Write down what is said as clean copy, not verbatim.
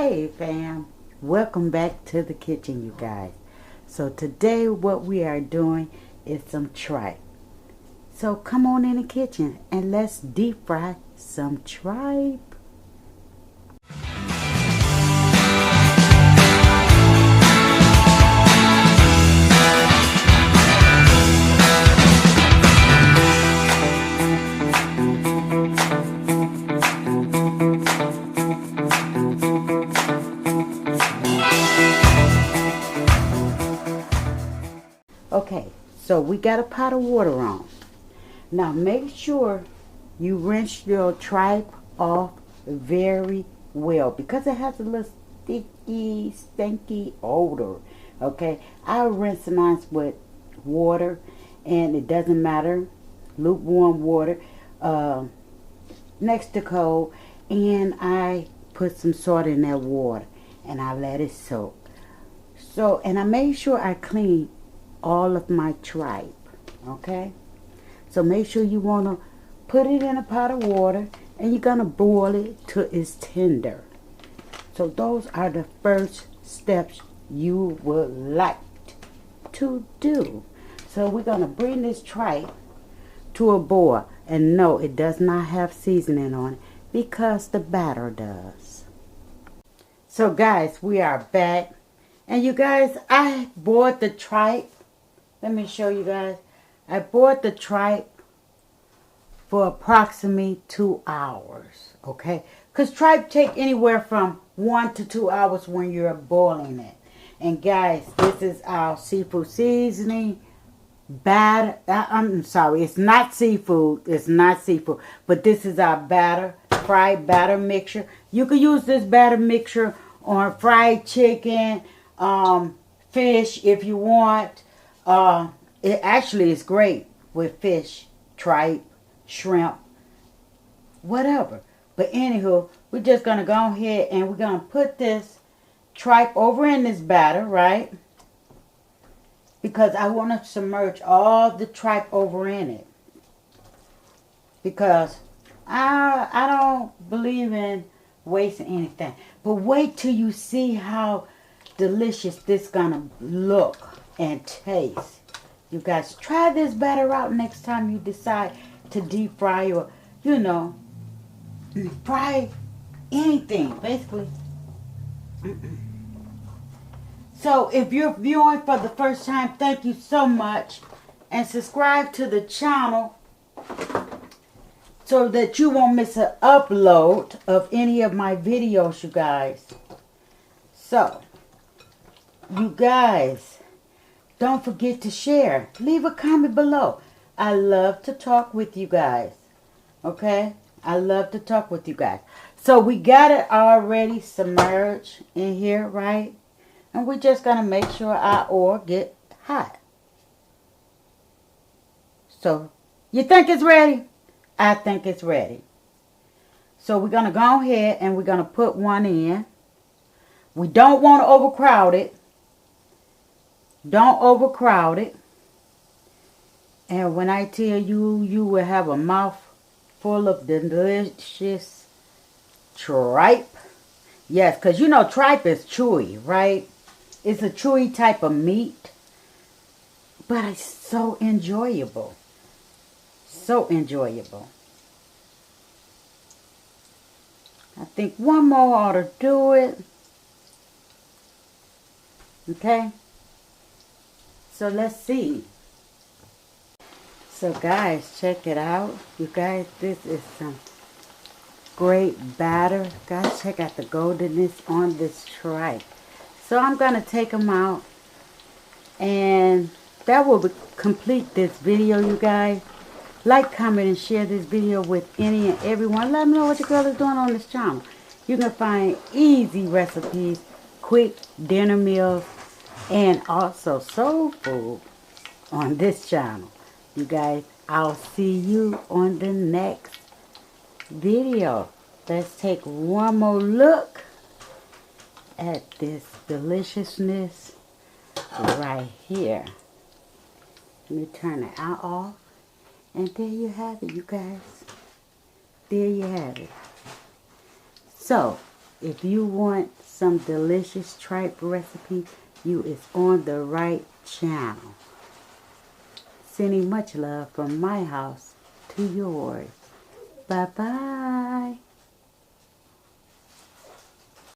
Hey fam, welcome back to the kitchen, you guys. So today what we are doing is some tripe. So come on in the kitchen and let's deep fry some tripe. Okay, so we got a pot of water on. Now make sure you rinse your tripe off very well because it has a little sticky, stinky odor. Okay, I rinse mine with water, and it doesn't matter, lukewarm water, next to cold, and I put some salt in that water and I let it soak. So, and I made sure I clean all of my tripe. Okay, so make sure you want to put it in a pot of water and you're going to boil it till it's tender. So those are the first steps you would like to do. So we're going to bring this tripe to a boil, and no, it does not have seasoning on it because the batter does. So guys, we are back, and you guys, I boiled the tripe. Let me show you guys. I boiled the tripe for approximately 2 hours. Okay, because tripe take anywhere from 1 to 2 hours when you're boiling it. And guys, this is our seafood seasoning batter. I'm sorry, it's not seafood. It's not seafood, but this is our batter, fried batter mixture. You can use this batter mixture on fried chicken, fish if you want. It actually is great with fish, tripe, shrimp, whatever. But anywho, we're just going to go ahead and we're going to put this tripe over in this batter, right? Because I want to submerge all the tripe over in it. Because I don't believe in wasting anything. But wait till you see how delicious this going to look and taste. You guys, try this batter out next time you decide to deep fry or, you know, fry anything, basically. So if you're viewing for the first time, thank you so much. And subscribe to the channel so that you won't miss an upload of any of my videos, you guys. So, you guys, don't forget to share. Leave a comment below. I love to talk with you guys. Okay? I love to talk with you guys. So we got it already submerged in here, right? And we're just going to make sure our oil get hot. So, you think it's ready? I think it's ready. So we're going to go ahead and we're going to put one in. We don't want to overcrowd it. Don't overcrowd it. And when I tell you, you will have a mouth full of delicious tripe. Yes, because you know tripe is chewy, right? It's a chewy type of meat. But it's so enjoyable. So enjoyable. I think one more ought to do it. Okay? So let's see. So guys, check it out. You guys, this is some great batter. Guys, check out the goldenness on this tripe. So I'm going to take them out. And that will complete this video, you guys. Like, comment, and share this video with any and everyone. Let me know what your girl is doing on this channel. You can find easy recipes, quick dinner meals, and also soul food on this channel. You guys, I'll see you on the next video. Let's take one more look at this deliciousness right here. Let me turn it out off. And there you have it, you guys. There you have it. So, if you want some delicious tripe recipe, you is on the right channel. Sending much love from my house to yours. Bye-bye.